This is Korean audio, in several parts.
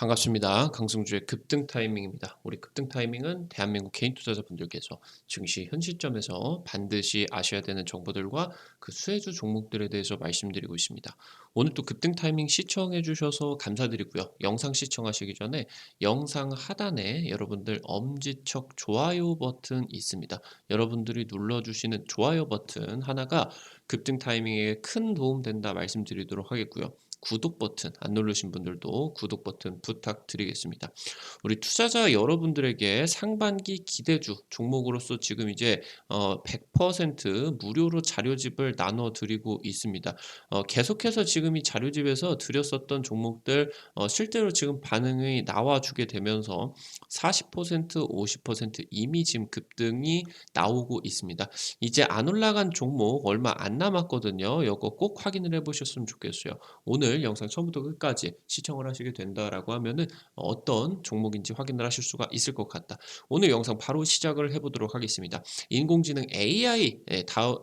반갑습니다. 강승주의 급등 타이밍입니다. 우리 급등 타이밍은 대한민국 개인 투자자분들께서 증시 현 시점에서 반드시 아셔야 되는 정보들과 그 수혜주 종목들에 대해서 말씀드리고 있습니다. 오늘 또 급등 타이밍 시청해 주셔서 감사드리고요. 영상 시청하시기 전에 영상 하단에 여러분들 엄지척 좋아요 버튼 있습니다. 여러분들이 눌러주시는 좋아요 버튼 하나가 급등 타이밍에 큰 도움 된다 말씀드리도록 하겠고요. 구독 버튼 안 누르신 분들도 구독 버튼 부탁드리겠습니다. 우리 투자자 여러분들에게 상반기 기대주 종목으로서 지금 이제 100% 무료로 자료집을 나눠 드리고 있습니다. 계속해서 지금 이 자료집에서 드렸었던 종목들 실제로 지금 반응이 나와주게 되면서 40% 50% 이미 지금 급등이 나오고 있습니다. 이제 안 올라간 종목 얼마 안 남았거든요. 이거 꼭 확인을 해보셨으면 좋겠어요. 오늘 영상 처음부터 끝까지 시청을 하시게 된다라고 하면은 어떤 종목인지 확인을 하실 수가 있을 것 같다. 오늘 영상 바로 시작을 해보도록 하겠습니다. 인공지능 AI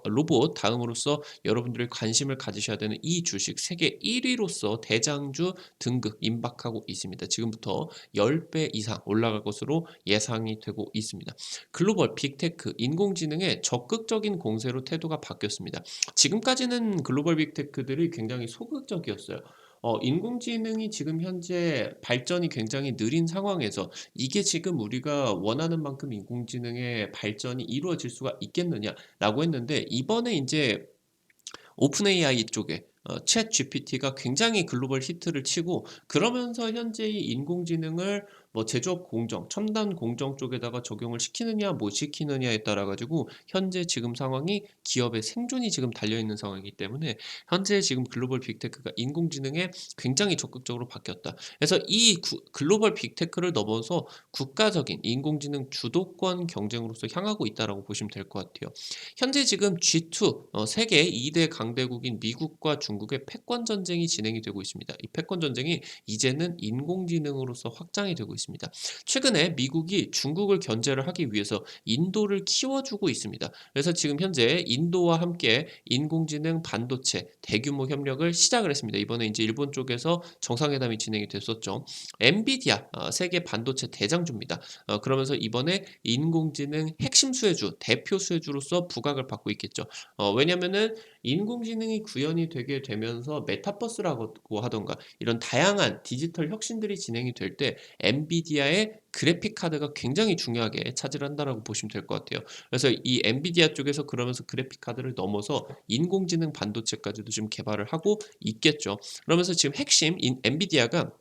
로봇 다음으로서 여러분들이 관심을 가지셔야 되는 이 주식 세계 1위로서 대장주 등극 임박하고 있습니다. 지금부터 10배 이상 올라갈 것으로 예상이 되고 있습니다. 글로벌 빅테크 인공지능의 적극적인 공세로 태도가 바뀌었습니다. 지금까지는 글로벌 빅테크들이 굉장히 소극적이었어요. 인공지능이 지금 현재 발전이 굉장히 느린 상황에서 이게 지금 우리가 원하는 만큼 인공지능의 발전이 이루어질 수가 있겠느냐라고 했는데 이번에 이제 오픈 AI 쪽에 챗 GPT가 굉장히 글로벌 히트를 치고 그러면서 현재 이 인공지능을 뭐 제조업 공정, 첨단 공정 쪽에다가 적용을 시키느냐 못 시키느냐에 따라 가지고 현재 지금 상황이 기업의 생존이 지금 달려 있는 상황이기 때문에 현재 지금 글로벌 빅테크가 인공지능에 굉장히 적극적으로 바뀌었다. 그래서 이 글로벌 빅테크를 넘어서 국가적인 인공지능 주도권 경쟁으로서 향하고 있다라고 보시면 될 것 같아요. 현재 지금 G2 세계 2대 강대국인 미국과 중국의 패권 전쟁이 진행이 되고 있습니다. 이 패권 전쟁이 이제는 인공지능으로서 확장이 되고 있습니다. 최근에 미국이 중국을 견제를 하기 위해서 인도를 키워주고 있습니다. 그래서 지금 현재 인도와 함께 인공지능 반도체 대규모 협력을 시작을 했습니다. 이번에 이제 일본 쪽에서 정상회담이 진행이 됐었죠. 엔비디아 세계 반도체 대장주입니다. 그러면서 이번에 인공지능 핵심 수혜주, 대표 수혜주로서 부각을 받고 있겠죠. 왜냐면은 인공지능이 구현이 되게 되면서 메타버스라고 하던가 이런 다양한 디지털 혁신들이 진행이 될 때 엔비디아의 그래픽 카드가 굉장히 중요하게 차지를 한다라고 보시면 될 것 같아요. 그래서 이 엔비디아 쪽에서 그러면서 그래픽 카드를 넘어서 인공지능 반도체까지도 지금 개발을 하고 있겠죠. 그러면서 지금 핵심 엔비디아가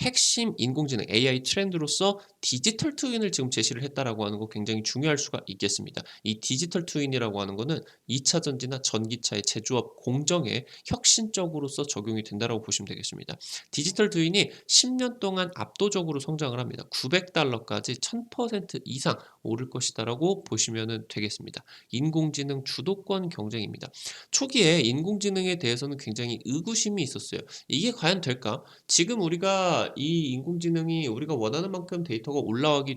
핵심 인공지능 AI 트렌드로서 디지털 트윈을 지금 제시를 했다라고 하는 거 굉장히 중요할 수가 있겠습니다. 이 디지털 트윈이라고 하는 거는 2차 전지나 전기차의 제조업 공정에 혁신적으로서 적용이 된다라고 보시면 되겠습니다. 디지털 트윈이 10년 동안 압도적으로 성장을 합니다. 900달러까지 1000% 이상 오를 것이다라고 보시면 되겠습니다. 인공지능 주도권 경쟁입니다. 초기에 인공지능에 대해서는 굉장히 의구심이 있었어요. 이게 과연 될까? 지금 우리가 이 인공지능이 우리가 원하는 만큼 데이터가 올라가기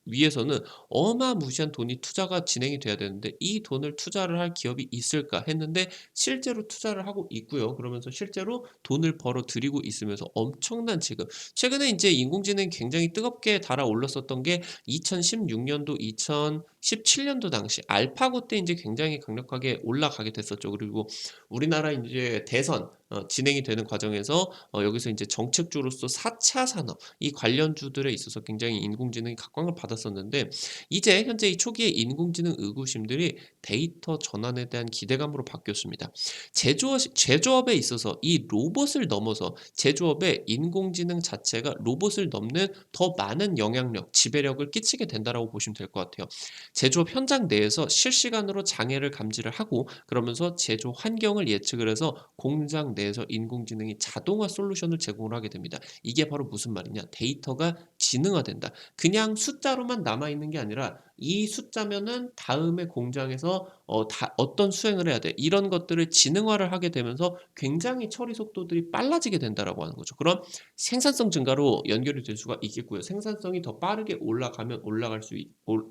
위해서는 어마무시한 돈이 투자가 진행이 돼야 되는데 이 돈을 투자를 할 기업이 있을까 했는데 실제로 투자를 하고 있고요. 그러면서 실제로 돈을 벌어 들이고 있으면서 엄청난 지금 최근에 이제 인공지능이 굉장히 뜨겁게 달아올랐었던 게 2016년도, 2017년도 당시 알파고 때 이제 굉장히 강력하게 올라가게 됐었죠. 그리고 우리나라 이제 대선 진행이 되는 과정에서 여기서 이제 정책주로서 4차 산업 이 관련주들에 있어서 굉장히 인공지능이 각광을 받았었는데 이제 현재 이 초기의 인공지능 의구심들이 데이터 전환에 대한 기대감으로 바뀌었습니다. 제조업에 있어서 이 로봇을 넘어서 제조업에 인공지능 자체가 로봇을 넘는 더 많은 영향력, 지배력을 끼치게 된다라고 보시면 될 것 같아요. 제조업 현장 내에서 실시간으로 장애를 감지를 하고 그러면서 제조 환경을 예측을 해서 공장 내에서 인공지능이 자동화 솔루션을 제공을 하게 됩니다. 이게 바로 무슨 말이냐? 데이터가 지능화된다. 그냥 숫자로만 남아 있는 게 아니라 이 숫자면은 다음에 공장에서 어떤 수행을 해야 돼. 이런 것들을 지능화를 하게 되면서 굉장히 처리 속도들이 빨라지게 된다라고 하는 거죠. 그럼 생산성 증가로 연결이 될 수가 있겠고요. 생산성이 더 빠르게 올라가면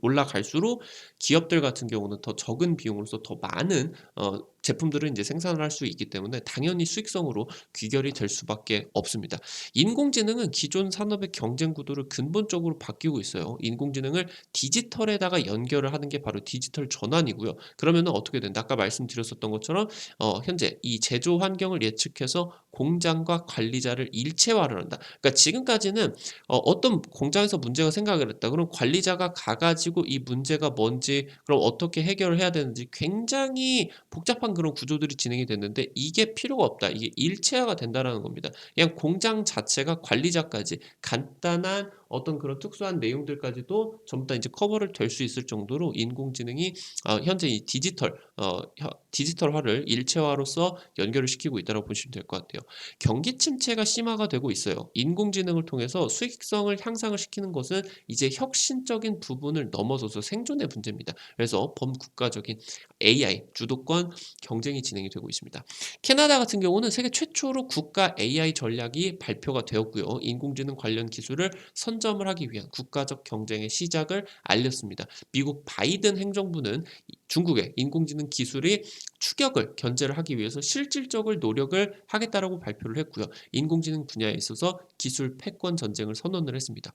올라갈수록 기업들 같은 경우는 더 적은 비용으로서 더 많은 제품들을 이제 생산을 할 수 있기 때문에 당연히 수익성으로 귀결이 될 수밖에 없습니다. 인공지능은 기존 산업의 경쟁 구도를 근본적으로 바뀌고 있어요. 인공지능을 디지털에다가 연결을 하는 게 바로 디지털 전환이고요. 그러면은 어떻게 된다? 아까 말씀드렸었던 것처럼 현재 이 제조 환경을 예측해서 공장과 관리자를 일체화를 한다. 그러니까 지금까지는 어떤 공장에서 문제가 생각을 했다. 그럼 관리자가 가 가지고 이 문제가 뭔지 그럼 어떻게 해결을 해야 되는지 굉장히 복잡한 그런 구조들이 진행이 됐는데 이게 필요가 없다. 이게 일체화가 된다라는 겁니다. 그냥 공장 자체가 관리자까지 간단한 어떤 그런 특수한 내용들까지도 전부 다 이제 커버를 될 수 있을 정도로 인공지능이 현재 이 디지털화를 일체화로서 연결을 시키고 있다고 보시면 될 것 같아요. 경기 침체가 심화가 되고 있어요. 인공지능을 통해서 수익성을 향상을 시키는 것은 이제 혁신적인 부분을 넘어서서 생존의 문제입니다. 그래서 범국가적인 AI 주도권 경쟁이 진행이 되고 있습니다. 캐나다 같은 경우는 세계 최초로 국가 AI 전략이 발표가 되었고요. 인공지능 관련 기술을 선점을 하기 위한 국가적 경쟁의 시작을 알렸습니다. 미국 바이든 행정부는 중국의 인공지능 기술이 추격을 견제를 하기 위해서 실질적인 노력을 하겠다라고 발표를 했고요. 인공지능 분야에 있어서 기술 패권 전쟁을 선언을 했습니다.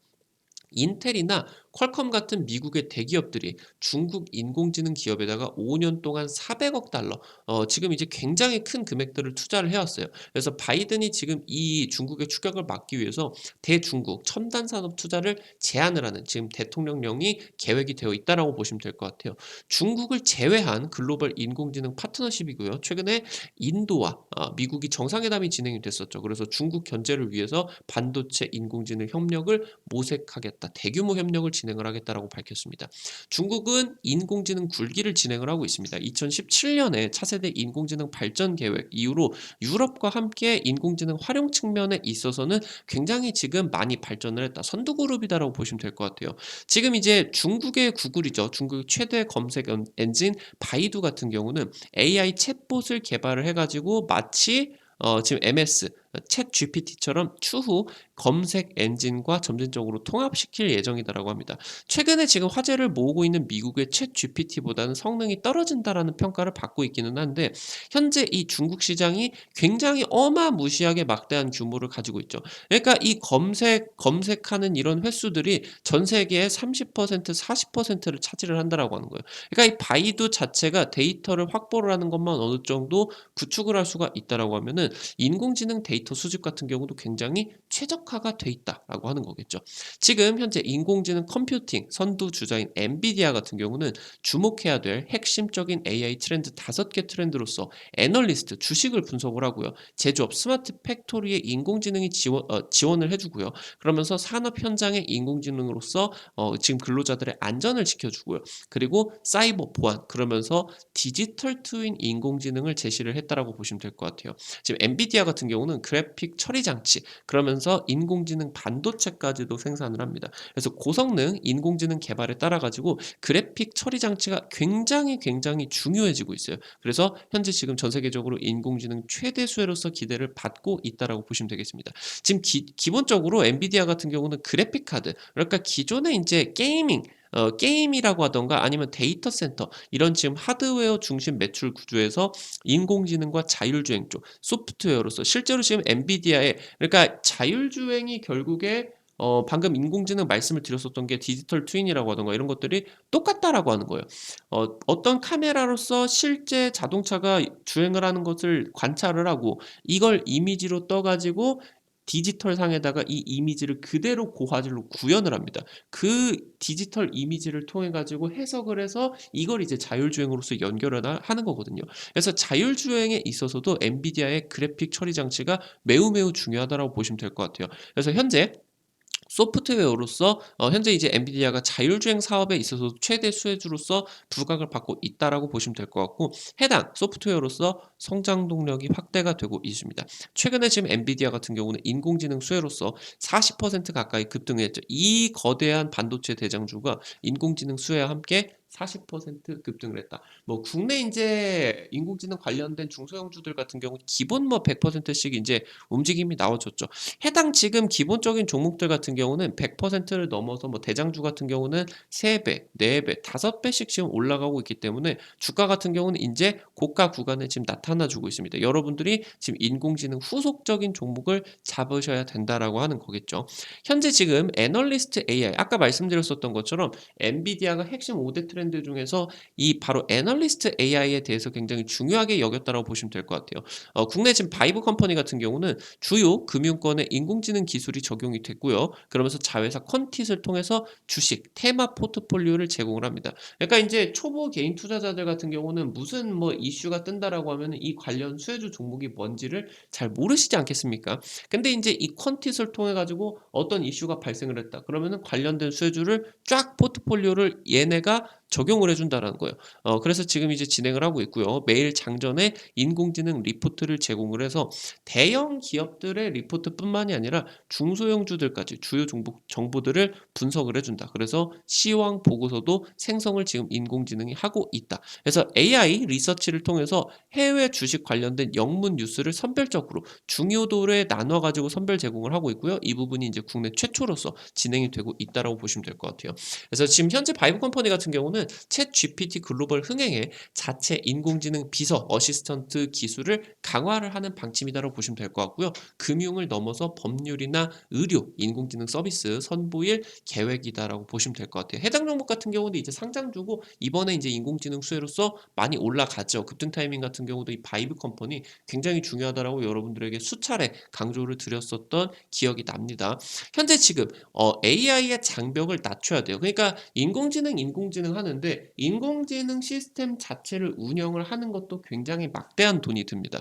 인텔이나 퀄컴 같은 미국의 대기업들이 중국 인공지능 기업에다가 5년 동안 400억 달러, 지금 이제 굉장히 큰 금액들을 투자를 해왔어요. 그래서 바이든이 지금 이 중국의 추격을 막기 위해서 대중국 첨단 산업 투자를 제한을 하는 지금 대통령령이 계획이 되어 있다라고 보시면 될 것 같아요. 중국을 제외한 글로벌 인공지능 파트너십이고요. 최근에 인도와 미국이 정상회담이 진행이 됐었죠. 그래서 중국 견제를 위해서 반도체 인공지능 협력을 모색하겠다. 대규모 협력을 진행을 하겠다라고 밝혔습니다. 중국은 인공지능 굴기를 진행을 하고 있습니다. 2017년에 차세대 인공지능 발전 계획 이후로 유럽과 함께 인공지능 활용 측면에 있어서는 굉장히 지금 많이 발전을 했다. 선두그룹이다라고 보시면 될 것 같아요. 지금 이제 중국의 구글이죠. 중국 최대 검색 엔진 바이두 같은 경우는 AI 챗봇을 개발을 해가지고 마치 지금 MS 챗 GPT처럼 추후 검색 엔진과 점진적으로 통합시킬 예정이다라고 합니다. 최근에 지금 화제를 모으고 있는 미국의 챗 GPT보다는 성능이 떨어진다라는 평가를 받고 있기는 한데 현재 이 중국 시장이 굉장히 어마무시하게 막대한 규모를 가지고 있죠. 그러니까 이 검색하는 이런 횟수들이 전 세계의 30% 40%를 차지를 한다라고 하는 거예요. 그러니까 이 바이두 자체가 데이터를 확보를 하는 것만 어느 정도 구축을 할 수가 있다라고 하면은 인공지능 데이터 수집 같은 경우도 굉장히 최적화가 돼 있다라고 하는 거겠죠. 지금 현재 인공지능 컴퓨팅 선두 주자인 엔비디아 같은 경우는 주목해야 될 핵심적인 AI 트렌드 5개 트렌드로서 애널리스트 주식을 분석을 하고요. 제조업 스마트 팩토리에 인공지능이 지원을 해주고요. 그러면서 산업 현장의 인공지능으로서 지금 근로자들의 안전을 지켜주고요. 그리고 사이버 보안 그러면서 디지털 트윈 인공지능을 제시를 했다라고 보시면 될 것 같아요. 지금 엔비디아 같은 경우는 그래픽 처리 장치 그러면서 인공지능 반도체까지도 생산을 합니다. 그래서 고성능 인공지능 개발에 따라 가지고 그래픽 처리 장치가 굉장히 중요해지고 있어요. 그래서 현재 지금 전 세계적으로 인공지능 최대 수혜로서 기대를 받고 있다라고 보시면 되겠습니다. 지금 기본적으로 엔비디아 같은 경우는 그래픽 카드 그러니까 기존에 이제 게임이라고 하던가 아니면 데이터 센터 이런 지금 하드웨어 중심 매출 구조에서 인공지능과 자율주행 쪽 소프트웨어로서 실제로 지금 엔비디아의 그러니까 자율주행이 결국에 방금 인공지능 말씀을 드렸었던 게 디지털 트윈이라고 하던가 이런 것들이 똑같다라고 하는 거예요. 어떤 카메라로서 실제 자동차가 주행을 하는 것을 관찰을 하고 이걸 이미지로 떠 가지고 디지털 상에다가 이 이미지를 그대로 고화질로 구현을 합니다. 그 디지털 이미지를 통해 가지고 해석을 해서 이걸 이제 자율주행으로서 연결을 하는 거거든요. 그래서 자율주행에 있어서도 엔비디아의 그래픽 처리 장치가 매우 중요하다라고 보시면 될 것 같아요. 그래서 현재 소프트웨어로서 현재 이제 엔비디아가 자율주행 사업에 있어서 최대 수혜주로서 부각을 받고 있다라고 보시면 될 것 같고 해당 소프트웨어로서 성장 동력이 확대가 되고 있습니다. 최근에 지금 엔비디아 같은 경우는 인공지능 수혜로서 40% 가까이 급등했죠. 이 거대한 반도체 대장주가 인공지능 수혜와 함께 40% 급등을 했다. 뭐 국내 인제 인공지능 관련된 중소형주들 같은 경우 기본 뭐 100%씩 인제 움직임이 나와줬죠. 해당 지금 기본적인 종목들 같은 경우는 100%를 넘어서 뭐 대장주 같은 경우는 3배, 4배, 5배씩 지금 올라가고 있기 때문에 주가 같은 경우는 인제 고가 구간에 지금 나타나 주고 있습니다. 여러분들이 지금 인공지능 후속적인 종목을 잡으셔야 된다라고 하는 거겠죠. 현재 지금 애널리스트 AI 아까 말씀드렸었던 것처럼 엔비디아가 핵심 5대 트렌드 중에서 이 바로 애널리스트 AI에 대해서 굉장히 중요하게 여겼다라고 보시면 될 것 같아요. 국내 지금 바이브 컴퍼니 같은 경우는 주요 금융권에 인공지능 기술이 적용이 됐고요. 그러면서 자회사 퀀텟을 통해서 주식, 테마 포트폴리오를 제공을 합니다. 그러니까 인제 초보 개인 투자자들 같은 경우는 무슨 뭐 이슈가 뜬다라고 하면은 이 관련 수혜주 종목이 뭔지를 잘 모르시지 않겠습니까? 근데 인제 이 퀀텟을 통해 가지고 어떤 이슈가 발생을 했다. 그러면은 관련된 수혜주를 쫙 포트폴리오를 얘네가 적용을 해 준다라는 거예요. 그래서 지금 이제 진행을 하고 있고요. 매일 장전에 인공지능 리포트를 제공을 해서 대형 기업들의 리포트뿐만이 아니라 중소형주들까지 주요 종목 정보들을 분석을 해 준다. 그래서 시황 보고서도 생성을 지금 인공지능이 하고 있다. 그래서 AI 리서치를 통해서 해외 주식 관련된 영문 뉴스를 선별적으로 중요도에 나눠 가지고 선별 제공을 하고 있고요. 이 부분이 이제 국내 최초로서 진행이 되고 있다라고 보시면 될 것 같아요. 그래서 지금 현재 바이브 컴퍼니 같은 경우는 챗 GPT 글로벌 흥행에 자체 인공지능 비서 어시스턴트 기술을 강화를 하는 방침이다라고 보시면 될 것 같고요. 금융을 넘어서 법률이나 의료, 인공지능 서비스 선보일 계획이다라고 보시면 될 것 같아요. 해당 종목 같은 경우는 이제 상장주고 이번에 이제 인공지능 수혜로서 많이 올라가죠. 급등 타이밍 같은 경우도 이 바이브 컴퍼니 굉장히 중요하다라고 여러분들에게 수차례 강조를 드렸었던 기억이 납니다. 현재 지금 AI의 장벽을 낮춰야 돼요. 그러니까 인공지능 하는데 인공지능 시스템 자체를 운영을 하는 것도 굉장히 막대한 돈이 듭니다.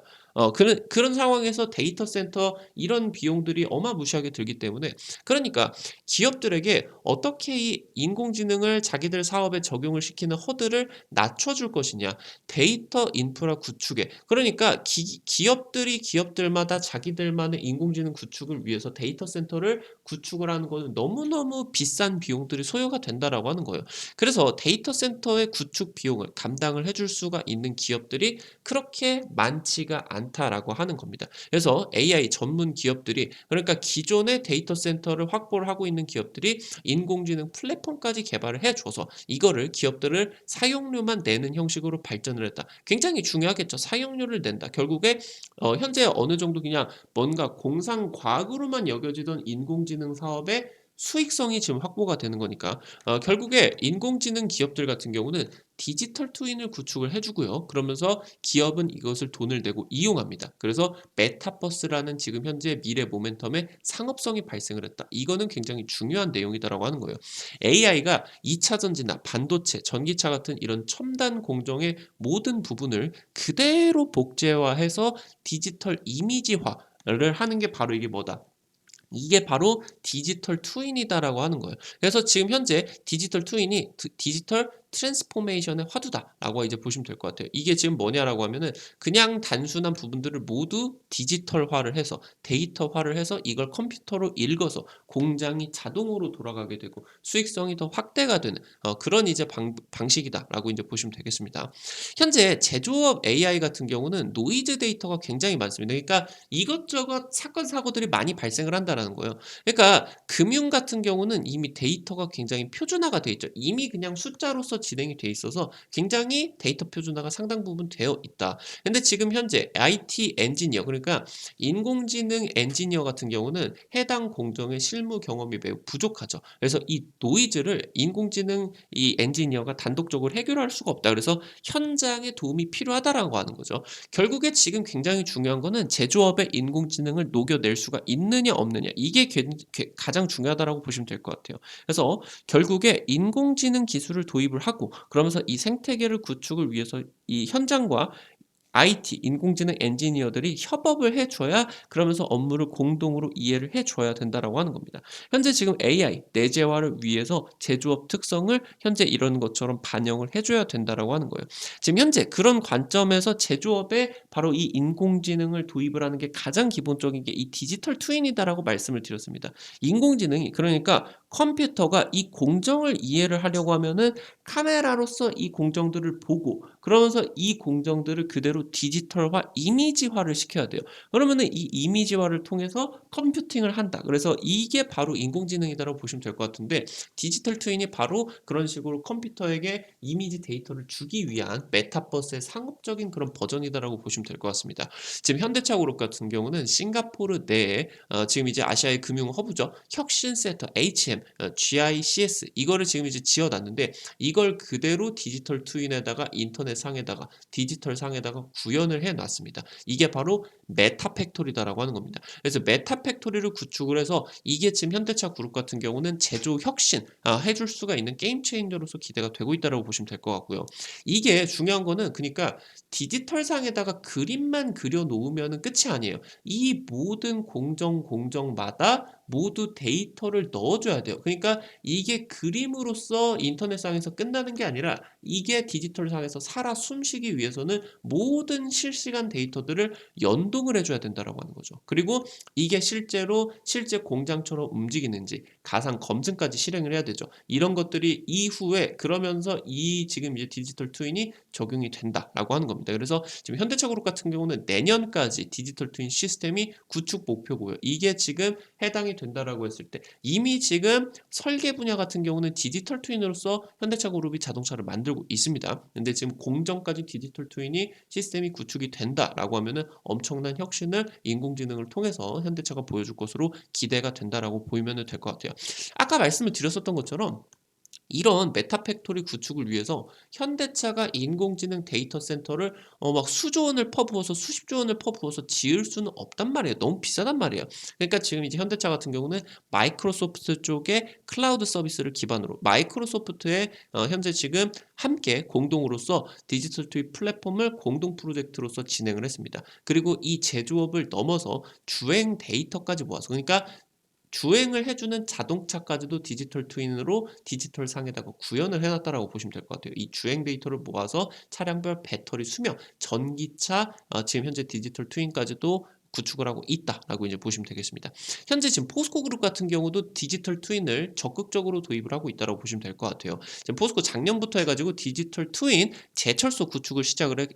그런 상황에서 데이터 센터 이런 비용들이 어마무시하게 들기 때문에 그러니까 기업들에게 어떻게 이 인공지능을 자기들 사업에 적용을 시키는 허들을 낮춰줄 것이냐. 데이터 인프라 구축에 그러니까 기업들이 기업들마다 자기들만의 인공지능 구축을 위해서 데이터 센터를 구축을 하는 거는 너무너무 비싼 비용들이 소요가 된다라고 하는 거예요. 그래서 데이터 센터의 구축 비용을 감당을 해줄 수가 있는 기업들이 그렇게 많지가 않다라고 하는 겁니다. 그래서 AI 전문 기업들이 그러니까 기존의 데이터 센터를 확보를 하고 있는 기업들이 인공지능 플랫폼까지 개발을 해줘서 이거를 기업들을 사용료만 내는 형식으로 발전을 했다. 굉장히 중요하겠죠. 사용료를 낸다. 결국에 현재 어느 정도 그냥 뭔가 공상과학으로만 여겨지던 인공지능 사업의 수익성이 지금 확보가 되는 거니까 결국에 인공지능 기업들 같은 경우는 디지털 트윈을 구축을 해주고요. 그러면서 기업은 이것을 돈을 내고 이용합니다. 그래서 메타버스라는 지금 현재 미래 모멘텀의 상업성이 발생을 했다. 이거는 굉장히 중요한 내용이다라고 하는 거예요. AI가 2차 전지나 반도체, 전기차 같은 이런 첨단 공정의 모든 부분을 그대로 복제화해서 디지털 이미지화를 하는 게 바로 이게 뭐다? 이게 바로 디지털 트윈이다라고 하는 거예요. 그래서 지금 현재 디지털 트윈이 디지털 트랜스포메이션의 화두다라고 이제 보시면 될 것 같아요. 이게 지금 뭐냐라고 하면은 그냥 단순한 부분들을 모두 디지털화를 해서 데이터화를 해서 이걸 컴퓨터로 읽어서 공장이 자동으로 돌아가게 되고 수익성이 더 확대가 되는 그런 이제 방식이다라고 이제 보시면 되겠습니다. 현재 제조업 AI 같은 경우는 노이즈 데이터가 굉장히 많습니다. 그러니까 이것저것 사건 사고들이 많이 발생을 한다라는 거예요. 그러니까 금융 같은 경우는 이미 데이터가 굉장히 표준화가 돼 있죠. 이미 그냥 숫자로서 진행이 돼 있어서 굉장히 데이터 표준화가 상당 부분 되어 있다. 근데 지금 현재 IT 엔지니어 그러니까 인공지능 엔지니어 같은 경우는 해당 공정의 실무 경험이 매우 부족하죠. 그래서 이 노이즈를 인공지능 이 엔지니어가 단독적으로 해결할 수가 없다. 그래서 현장에 도움이 필요하다라고 하는 거죠. 결국에 지금 굉장히 중요한 거는 제조업에 인공지능을 녹여낼 수가 있느냐 없느냐 이게 가장 중요하다라고 보시면 될 것 같아요. 그래서 결국에 인공지능 기술을 도입을 하고 그러면서 이 생태계를 구축을 위해서 이 현장과 IT 인공지능 엔지니어들이 협업을 해 줘야 그러면서 업무를 공동으로 이해를 해 줘야 된다라고 하는 겁니다. 현재 지금 AI 내재화를 위해서 제조업 특성을 현재 이런 것처럼 반영을 해 줘야 된다라고 하는 거예요. 지금 현재 그런 관점에서 제조업에 바로 이 인공지능을 도입을 하는 게 가장 기본적인 게 이 디지털 트윈이다라고 말씀을 드렸습니다. 인공지능이 그러니까 컴퓨터가 이 공정을 이해를 하려고 하면은 카메라로서 이 공정들을 보고 그러면서 이 공정들을 그대로 디지털화, 이미지화를 시켜야 돼요. 그러면은 이 이미지화를 통해서 컴퓨팅을 한다. 그래서 이게 바로 인공지능이다라고 보시면 될 것 같은데 디지털 트윈이 바로 그런 식으로 컴퓨터에게 이미지 데이터를 주기 위한 메타버스의 상업적인 그런 버전이다라고 보시면 될 것 같습니다. 지금 현대차그룹 같은 경우는 싱가포르 내에 지금 이제 아시아의 금융 허브죠. 혁신센터 HM, GICS 이거를 지금 이제 지어놨는데 이걸 그대로 디지털 트윈에다가 인터넷 상에다가 디지털 상에다가 구현을 해 놨습니다. 이게 바로 메타 팩토리다라고 하는 겁니다. 그래서 메타 팩토리를 구축을 해서 이게 지금 현대차 그룹 같은 경우는 제조 혁신 해줄 수가 있는 게임 체인저로서 기대가 되고 있다라고 보시면 될 것 같고요. 이게 중요한 거는 그러니까 디지털 상에다가 그림만 그려 놓으면은 끝이 아니에요. 이 모든 공정마다 모두 데이터를 넣어줘야 돼요. 그러니까 이게 그림으로써 인터넷상에서 끝나는 게 아니라 이게 디지털상에서 살아 숨쉬기 위해서는 모든 실시간 데이터들을 연동을 해줘야 된다라고 하는 거죠. 그리고 이게 실제로 실제 공장처럼 움직이는지 가상 검증까지 실행을 해야 되죠. 이런 것들이 이후에 그러면서 이 지금 이제 디지털 트윈이 적용이 된다라고 하는 겁니다. 그래서 지금 현대차그룹 같은 경우는 내년까지 디지털 트윈 시스템이 구축 목표고요. 이게 지금 해당이 된다라고 했을 때 이미 지금 설계 분야 같은 경우는 디지털 트윈으로서 현대차그룹이 자동차를 만들고 있습니다. 근데 지금 공정까지 디지털 트윈이 시스템이 구축이 된다라고 하면은 엄청난 혁신을 인공지능을 통해서 현대차가 보여줄 것으로 기대가 된다라고 보이면 될 것 같아요. 아까 말씀을 드렸었던 것처럼 이런 메타 팩토리 구축을 위해서 현대차가 인공지능 데이터 센터를 막 수조 원을 퍼부어서 수십조 원을 퍼부어서 지을 수는 없단 말이에요. 너무 비싸단 말이에요. 그러니까 지금 이제 현대차 같은 경우는 마이크로소프트 쪽의 클라우드 서비스를 기반으로 마이크로소프트의 현재 지금 함께 공동으로서 디지털 트윈 플랫폼을 공동 프로젝트로서 진행을 했습니다. 그리고 이 제조업을 넘어서 주행 데이터까지 모아서 그러니까 주행을 해주는 자동차까지도 디지털 트윈으로 디지털 상에다가 구현을 해놨다라고 보시면 될 것 같아요. 이 주행 데이터를 모아서 차량별 배터리 수명, 전기차 지금 현재 디지털 트윈까지도 구축을 하고 있다라고 이제 보시면 되겠습니다. 현재 지금 포스코 그룹 같은 경우도 디지털 트윈을 적극적으로 도입을 하고 있다라고 보시면 될 것 같아요. 지금 포스코 작년부터 해가지고 디지털 트윈 제철소 구축을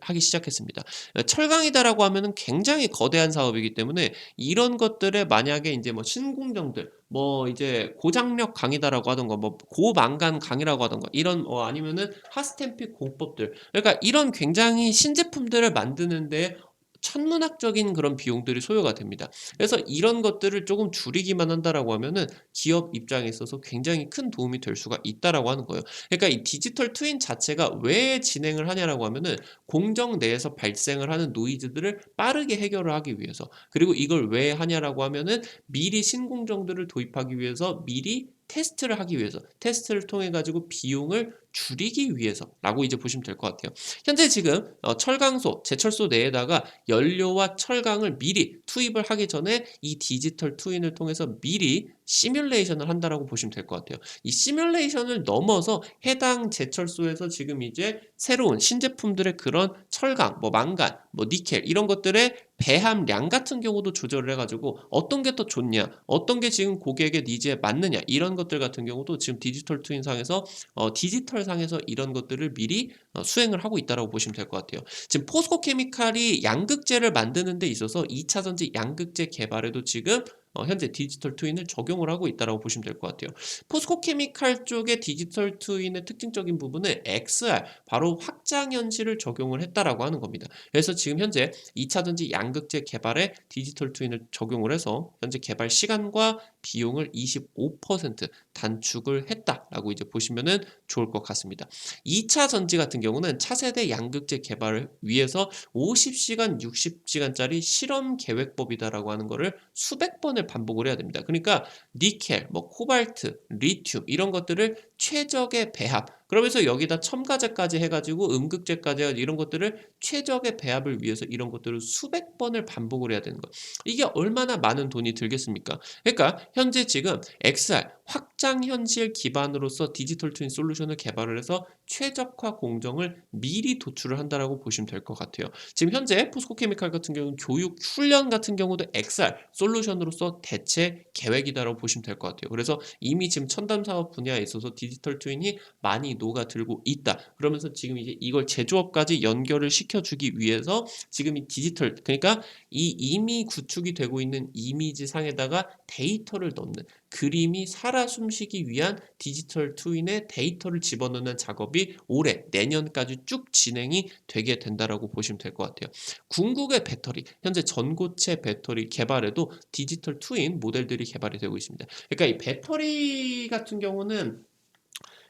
하기 시작했습니다. 철강이다라고 하면은 굉장히 거대한 사업이기 때문에 이런 것들에 만약에 이제 뭐 신공정들 뭐 이제 고장력 강이다라고 하던가 뭐 고망간 강이라고 하던가 이런 아니면은 핫스탬픽 공법들 그러니까 이런 굉장히 신제품들을 만드는데 천문학적인 그런 비용들이 소요가 됩니다. 그래서 이런 것들을 조금 줄이기만 한다라고 하면은 기업 입장에 있어서 굉장히 큰 도움이 될 수가 있다라고 하는 거예요. 그러니까 이 디지털 트윈 자체가 왜 진행을 하냐라고 하면은 공정 내에서 발생을 하는 노이즈들을 빠르게 해결을 하기 위해서 그리고 이걸 왜 하냐라고 하면은 미리 신공정들을 도입하기 위해서 미리 테스트를 하기 위해서 테스트를 통해 가지고 비용을 줄이기 위해서라고 이제 보시면 될 것 같아요. 현재 지금 철강소, 제철소 내에다가 연료와 철강을 미리 투입을 하기 전에 이 디지털 트윈을 통해서 미리 시뮬레이션을 한다라고 보시면 될 것 같아요. 이 시뮬레이션을 넘어서 해당 제철소에서 지금 이제 새로운 신제품들의 그런 철강, 뭐 망간, 뭐 니켈 이런 것들의 배함량 같은 경우도 조절을 해가지고 어떤 게 더 좋냐, 어떤 게 지금 고객의 니즈에 맞느냐 이런 것들 같은 경우도 지금 디지털 트윈 상에서 디지털 상에서 이런 것들을 미리 수행을 하고 있다라고 보시면 될 것 같아요. 지금 포스코 케미칼이 양극재를 만드는 데 있어서 2차 전지 양극재 개발에도 지금 현재 디지털 트윈을 적용을 하고 있다라고 보시면 될 것 같아요. 포스코 케미칼 쪽의 디지털 트윈의 특징적인 부분은 XR, 바로 확장 현실을 적용을 했다라고 하는 겁니다. 그래서 지금 현재 2차 전지 양극재 개발에 디지털 트윈을 적용을 해서 현재 개발 시간과 비용을 25% 단축을 했다라고 이제 보시면은 좋을 것 같습니다. 2차 전지 같은 경우는 차세대 양극재 개발을 위해서 50시간, 60시간짜리 실험 계획법이다라고 하는 거를 수백 번을 반복을 해야 됩니다. 그러니까 니켈, 뭐 코발트, 리튬 이런 것들을 최적의 배합. 그러면서 여기다 첨가제까지 해가지고 음극제까지 해가지고 이런 것들을 최적의 배합을 위해서 이런 것들을 수백 번을 반복을 해야 되는 거예요. 이게 얼마나 많은 돈이 들겠습니까? 그러니까 현재 지금 XR 확장 현실 기반으로서 디지털 트윈 솔루션을 개발을 해서 최적화 공정을 미리 도출을 한다라고 보시면 될 것 같아요. 지금 현재 포스코 케미칼 같은 경우는 교육 훈련 같은 경우도 XR 솔루션으로서 대체 계획이다라고 보시면 될 것 같아요. 그래서 이미 지금 첨단 사업 분야에 있어서 디지털 트윈이 많이 녹아들고 있다. 그러면서 지금 이제 이걸 제조업까지 연결을 시켜주기 위해서 지금 이 디지털, 그러니까 이 이미 구축이 되고 있는 이미지 상에다가 데이터를 넣는, 그림이 살아 숨쉬기 위한 디지털 트윈의 데이터를 집어넣는 작업이 올해 내년까지 쭉 진행이 되게 된다라고 보시면 될 것 같아요. 궁극의 배터리, 현재 전고체 배터리 개발에도 디지털 트윈 모델들이 개발이 되고 있습니다. 그러니까 이 배터리 같은 경우는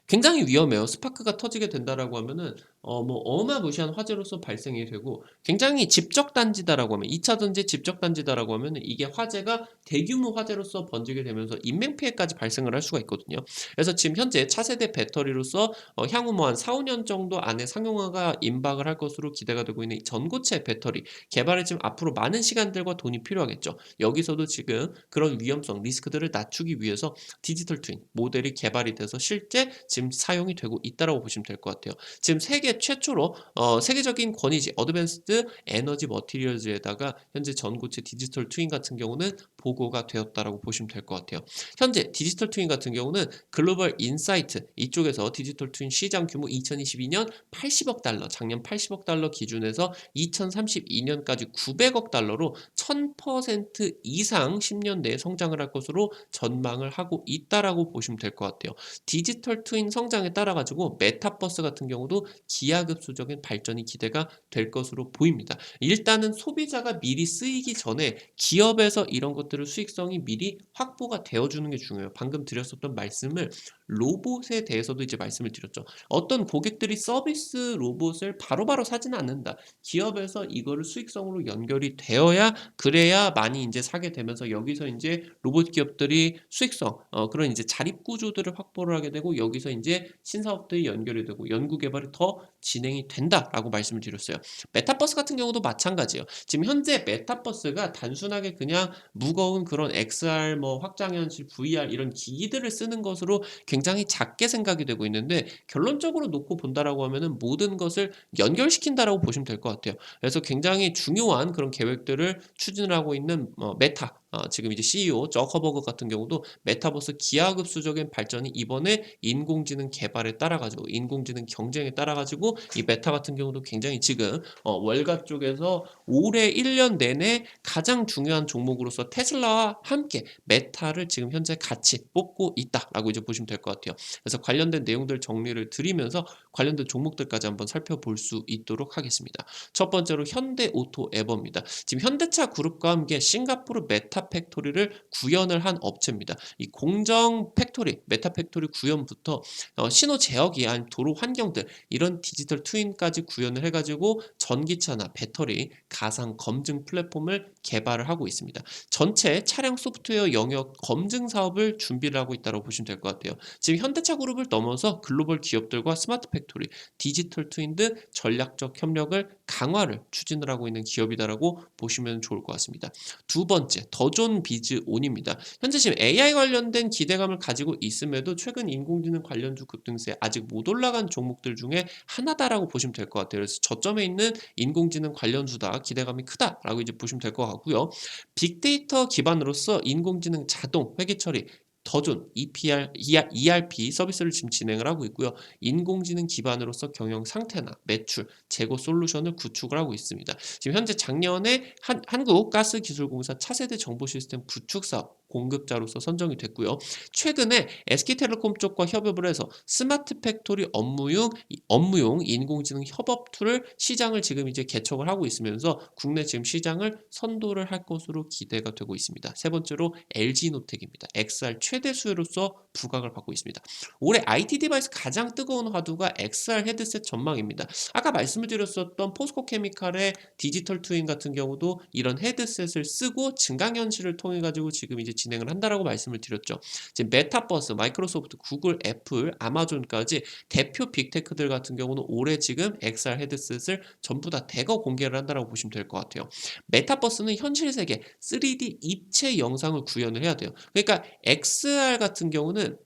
굉장히 위험해요. 스파크가 터지게 된다라고 하면은 뭐 어마무시한 화재로서 발생이 되고, 굉장히 집적단지다라고 하면 2차 전지 집적단지다라고 하면은 이게 화재가 대규모 화재로서 번지게 되면서 인명 피해까지 발생을 할 수가 있거든요. 그래서 지금 현재 차세대 배터리로서 향후 뭐 한 4, 5년 정도 안에 상용화가 임박을 할 것으로 기대가 되고 있는 이 전고체 배터리 개발에 지금 앞으로 많은 시간들과 돈이 필요하겠죠. 여기서도 지금 그런 위험성, 리스크들을 낮추기 위해서 디지털 트윈 모델이 개발이 돼서 실제 지금 사용이 되고 있다라고 보시면 될 것 같아요. 지금 세계 최초로 세계적인 권위지 어드밴스드 에너지 머티리얼즈에다가 현재 전고체 디지털 트윈 같은 경우는 보고가 되었다라고 보시면 될 것 같아요. 현재 디지털 트윈 같은 경우는 글로벌 인사이트 이쪽에서 디지털 트윈 시장 규모 2022년 80억 달러, 작년 80억 달러 기준에서 2032년까지 900억 달러로 1000% 이상 10년 내에 성장을 할 것으로 전망을 하고 있다라고 보시면 될 것 같아요. 디지털 트윈 성장에 따라 가지고 메타버스 같은 경우도 기하급수적인 발전이 기대가 될 것으로 보입니다. 일단은 소비자가 미리 쓰이기 전에 기업에서 이런 것들을 수익성이 미리 확보가 되어주는 게 중요해요. 방금 드렸었던 말씀을 로봇에 대해서도 이제 말씀을 드렸죠. 어떤 고객들이 서비스 로봇을 바로바로 사지는 않는다. 기업에서 이거를 수익성으로 연결이 되어야, 그래야 많이 이제 사게 되면서 여기서 이제 로봇 기업들이 수익성, 그런 이제 자립 구조들을 확보를 하게 되고, 여기서 이제 신사업들이 연결이 되고 연구 개발이 더 진행이 된다라고 말씀을 드렸어요. 메타버스 같은 경우도 마찬가지예요. 지금 현재 메타버스가 단순하게 그냥 무거운 그런 XR 뭐 확장현실 VR 이런 기기들을 쓰는 것으로 굉장히 작게 생각이 되고 있는데, 결론적으로 놓고 본다라고 하면은 모든 것을 연결시킨다라고 보시면 될 것 같아요. 그래서 굉장히 중요한 그런 계획들을 추진을 하고 있는 메타, 지금 이제 CEO 저커버그 같은 경우도 메타버스 기하급수적인 발전이 이번에 인공지능 개발에 따라 가지고, 인공지능 경쟁에 따라 가지고 이 메타 같은 경우도 굉장히 지금 월가 쪽에서 올해 1년 내내 가장 중요한 종목으로서 테슬라와 함께 메타를 지금 현재 같이 뽑고 있다라고 이제 보시면 될 것 같아요. 그래서 관련된 내용들 정리를 드리면서 관련된 종목들까지 한번 살펴볼 수 있도록 하겠습니다. 첫 번째로 현대오토 에버입니다. 지금 현대차 그룹과 함께 싱가포르 메타 팩토리를 구현을 한 업체입니다. 이 공정 팩토리, 메타 팩토리 구현부터 신호 제어기, 아니면 도로 환경들 이런 디지털 트윈까지 구현을 해가지고 전기차나 배터리 가상 검증 플랫폼을 개발을 하고 있습니다. 전체 차량 소프트웨어 영역 검증 사업을 준비를 하고 있다고 보시면 될 것 같아요. 지금 현대차 그룹을 넘어서 글로벌 기업들과 스마트 팩토리, 디지털 트윈 등 전략적 협력을 강화를 추진을 하고 있는 기업이다라고 보시면 좋을 것 같습니다. 두 번째, 더존 비즈 온입니다. 현재 지금 AI 관련된 기대감을 가지고 있음에도 최근 인공지능 관련주 급등세 아직 못 올라간 종목들 중에 하나다라고 보시면 될 것 같아요. 그래서 저점에 있는 인공지능 관련주다, 기대감이 크다라고 이제 보시면 될 것 같고요. 빅데이터 기반으로서 인공지능 자동 회계 처리 더존 ERP 서비스를 지금 진행을 하고 있고요. 인공지능 기반으로서 경영 상태나 매출, 재고 솔루션을 구축을 하고 있습니다. 지금 현재 작년에 한국가스기술공사 차세대 정보시스템 구축 사업 공급자로서 선정이 됐고요. 최근에 SK텔레콤 쪽과 협업을 해서 스마트 팩토리 업무용 인공지능 협업 툴을 시장을 지금 이제 개척을 하고 있으면서 국내 지금 시장을 선도를 할 것으로 기대가 되고 있습니다. 세 번째로 LG노텍입니다. XR 최대 수요로서 부각을 받고 있습니다. 올해 IT 디바이스 가장 뜨거운 화두가 XR 헤드셋 전망입니다. 아까 말씀을 드렸었던 포스코 케미칼의 디지털 트윈 같은 경우도 이런 헤드셋을 쓰고 증강현실을 통해 가지고 지금 이제 진행을 한다라고 말씀을 드렸죠. 지금 메타버스, 마이크로소프트, 구글, 애플, 아마존까지 대표 빅테크들 같은 경우는 올해 지금 XR 헤드셋을 전부 다 대거 공개를 한다라고 보시면 될 것 같아요. 메타버스는 현실 세계 3D 입체 영상을 구현을 해야 돼요. 그러니까 XR 같은 경우는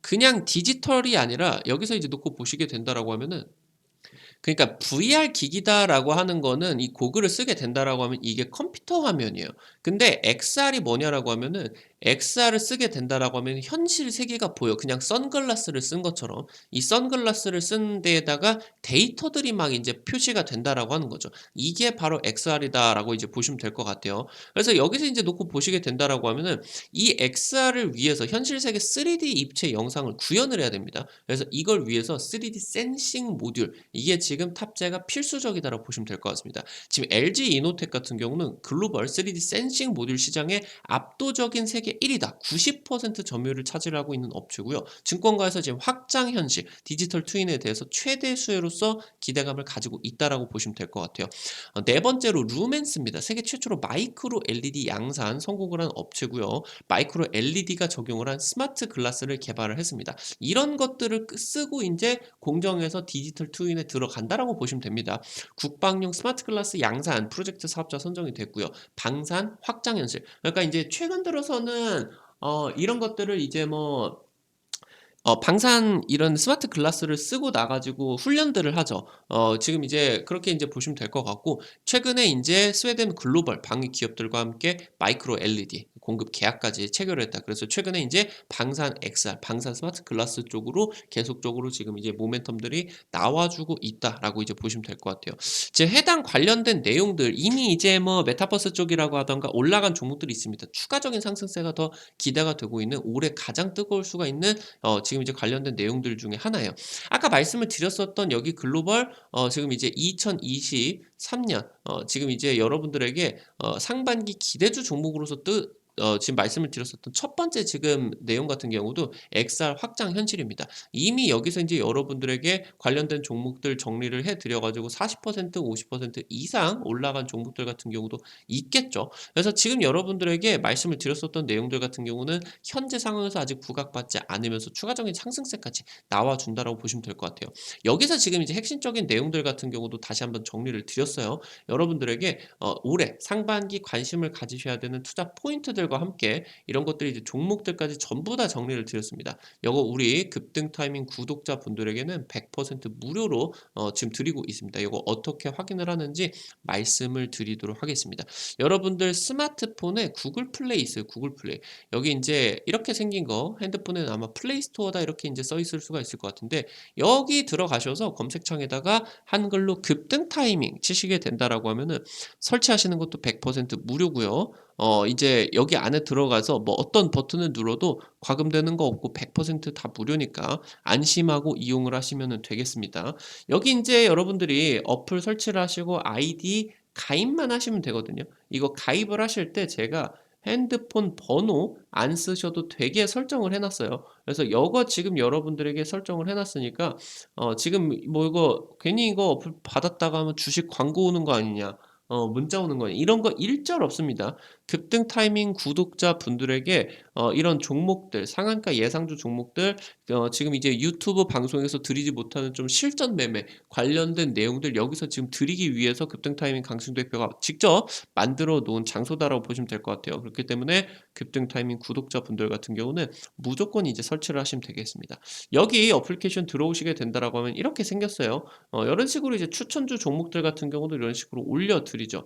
그냥 디지털이 아니라 여기서 이제 놓고 보시게 된다라고 하면은, 그러니까 VR 기기다라고 하는 거는 이 고글을 쓰게 된다라고 하면 이게 컴퓨터 화면이에요. 근데 XR이 뭐냐라고 하면은, XR을 쓰게 된다라고 하면 현실 세계가 보여. 그냥 선글라스를 쓴 것처럼 이 선글라스를 쓴 데에다가 데이터들이 막 이제 표시가 된다라고 하는 거죠. 이게 바로 XR이다라고 이제 보시면 될 것 같아요. 그래서 여기서 이제 놓고 보시게 된다라고 하면은 이 XR을 위해서 현실 세계 3D 입체 영상을 구현을 해야 됩니다. 그래서 이걸 위해서 3D 센싱 모듈, 이게 지금 탑재가 필수적이다라고 보시면 될 것 같습니다. 지금 LG 이노텍 같은 경우는 글로벌 3D 센싱 모듈 시장의 압도적인 세계 1위다. 90% 점유율을 차지하고 있는 업체고요. 증권가에서 지금 확장 현실, 디지털 트윈에 대해서 최대 수혜로서 기대감을 가지고 있다라고 보시면 될 것 같아요. 네 번째로 루멘스입니다. 세계 최초로 마이크로 LED 양산 성공을 한 업체고요. 마이크로 LED가 적용을 한 스마트 글라스를 개발을 했습니다. 이런 것들을 쓰고 이제 공정에서 디지털 트윈에 들어간다라고 보시면 됩니다. 국방용 스마트 글라스 양산 프로젝트 사업자 선정이 됐고요. 방산 확장 현실. 그러니까 이제 최근 들어서는 이런 것들을 이제 뭐 방산 이런 스마트 글라스를 쓰고 나가지고 훈련들을 하죠. 지금 이제 그렇게 이제 보시면 될 것 같고, 최근에 이제 스웨덴 글로벌 방위 기업들과 함께 마이크로 LED 공급 계약까지 체결을 했다. 그래서 최근에 이제 방산 XR, 방산 스마트 글라스 쪽으로 계속적으로 지금 이제 모멘텀들이 나와주고 있다라고 이제 보시면 될 것 같아요. 제 해당 관련된 내용들 이미 이제 뭐 메타버스 쪽이라고 하던가 올라간 종목들이 있습니다. 추가적인 상승세가 더 기대가 되고 있는 올해 가장 뜨거울 수가 있는 지금 이제 관련된 내용들 중에 하나예요. 아까 말씀을 드렸었던 여기 글로벌 지금 이제 2023년 지금 이제 여러분들에게 상반기 기대주 종목으로서 지금 말씀을 드렸었던 첫 번째 지금 내용 같은 경우도 XR 확장 현실입니다. 이미 여기서 이제 여러분들에게 관련된 종목들 정리를 해 드려 가지고 40% 50% 이상 올라간 종목들 같은 경우도 있겠죠. 그래서 지금 여러분들에게 말씀을 드렸었던 내용들 같은 경우는 현재 상황에서 아직 부각받지 않으면서 추가적인 상승세까지 나와준다라고 보시면 될 것 같아요. 여기서 지금 이제 핵심적인 내용들 같은 경우도 다시 한번 정리를 드렸어요. 여러분들에게 올해 상반기 관심을 가지셔야 되는 투자 포인트들과 함께 이런 것들이 이제 종목들까지 전부 다 정리를 드렸습니다. 요거 우리 급등 타이밍 구독자분들에게는 100% 무료로 지금 드리고 있습니다. 요거 어떻게 확인을 하는지 말씀을 드리도록 하겠습니다. 여러분들 스마트폰에 구글 플레이 있어요. 구글 플레이. 여기 이제 이렇게 생긴 거 핸드폰에는 아마 플레이 스토어다 이렇게 이제 써 있을 수가 있을 것 같은데, 여기 들어가셔서 검색창에다가 한글로 급등 타이밍 치시게 된다라고 하면은 설치하시는 것도 100% 무료고요. 이제 여기 안에 들어가서 뭐 어떤 버튼을 눌러도 과금되는 거 없고 100%다 무료니까 안심하고 이용을 하시면 되겠습니다. 여기 이제 여러분들이 어플 설치를 하시고 아이디 가입만 하시면 되거든요. 이거 가입을 하실 때 제가 핸드폰 번호 안 쓰셔도 되게 설정을 해 놨어요. 그래서 요거 지금 여러분들에게 설정을 해 놨으니까 지금 뭐 이거 괜히 이거 어플 받았다가 하면 주식 광고 오는 거 아니냐, 문자 오는 거 아니냐, 이런 거 일절 없습니다. 급등 타이밍 구독자분들에게 이런 종목들 상한가 예상주 종목들 지금 이제 유튜브 방송에서 드리지 못하는 좀 실전 매매 관련된 내용들 여기서 지금 드리기 위해서 급등 타이밍 강승 대표가 직접 만들어 놓은 장소다라고 보시면 될 것 같아요. 그렇기 때문에 급등 타이밍 구독자분들 같은 경우는 무조건 이제 설치를 하시면 되겠습니다. 여기 어플리케이션 들어오시게 된다라고 하면 이렇게 생겼어요. 이런 식으로 이제 추천주 종목들 같은 경우도 이런 식으로 올려드리죠.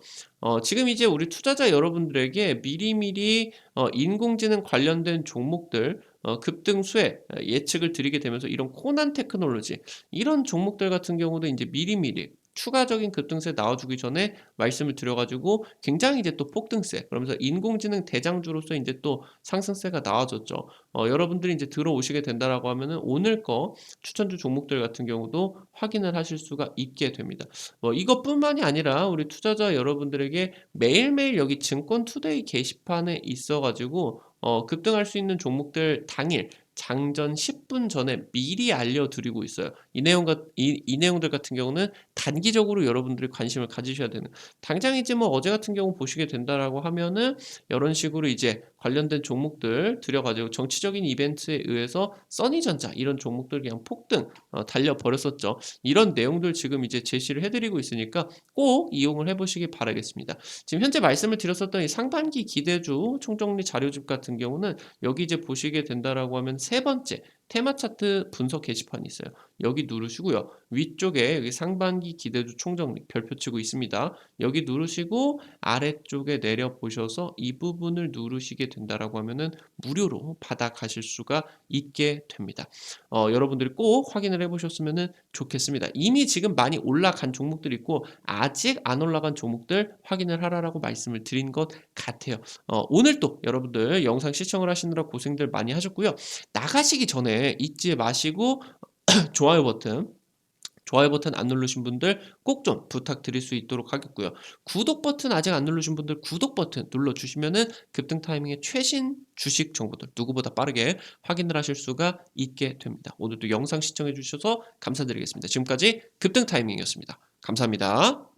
지금 이제 우리 투자자 여러분들에게 미리미리 인공지능 관련된 종목들 급등 수혜 예측을 드리게 되면서 이런 코난 테크놀로지 이런 종목들 같은 경우도 이제 미리미리 추가적인 급등세 나와주기 전에 말씀을 드려가지고 굉장히 이제 또 폭등세, 그러면서 인공지능 대장주로서 이제 또 상승세가 나와줬죠. 여러분들이 이제 들어오시게 된다라고 하면은 오늘 거 추천주 종목들 같은 경우도 확인을 하실 수가 있게 됩니다. 이것뿐만이 아니라 우리 투자자 여러분들에게 매일매일 여기 증권 투데이 게시판에 있어가지고 급등할 수 있는 종목들 당일 장전 10분 전에 미리 알려드리고 있어요. 이 내용들 같은 경우는 단기적으로 여러분들이 관심을 가지셔야 되는, 당장 이제 뭐 어제 같은 경우 보시게 된다라고 하면은 이런 식으로 이제 관련된 종목들 들여가지고 정치적인 이벤트에 의해서 써니전자 이런 종목들 그냥 폭등 달려버렸었죠. 이런 내용들 지금 이제 제시를 해드리고 있으니까 꼭 이용을 해보시기 바라겠습니다. 지금 현재 말씀을 드렸었던 이 상반기 기대주 총정리 자료집 같은 경우는 여기 이제 보시게 된다라고 하면 세 번째 테마 차트 분석 게시판이 있어요. 여기 누르시고요. 위쪽에 여기 상반기 기대주 총정리 별표 치고 있습니다. 여기 누르시고 아래쪽에 내려 보셔서 이 부분을 누르시게 된다라고 하면은 무료로 받아가실 수가 있게 됩니다. 여러분들이 꼭 확인을 해보셨으면 좋겠습니다. 이미 지금 많이 올라간 종목들이 있고 아직 안 올라간 종목들 확인을 하라라고 말씀을 드린 것 같아요. 오늘 또 여러분들 영상 시청을 하시느라 고생들 많이 하셨고요. 나가시기 전에 잊지 마시고 좋아요 버튼 안 누르신 분들 꼭 좀 부탁드릴 수 있도록 하겠고요. 구독 버튼 아직 안 누르신 분들 구독 버튼 눌러주시면은 급등 타이밍의 최신 주식 정보들 누구보다 빠르게 확인을 하실 수가 있게 됩니다. 오늘도 영상 시청해 주셔서 감사드리겠습니다. 지금까지 급등 타이밍이었습니다. 감사합니다.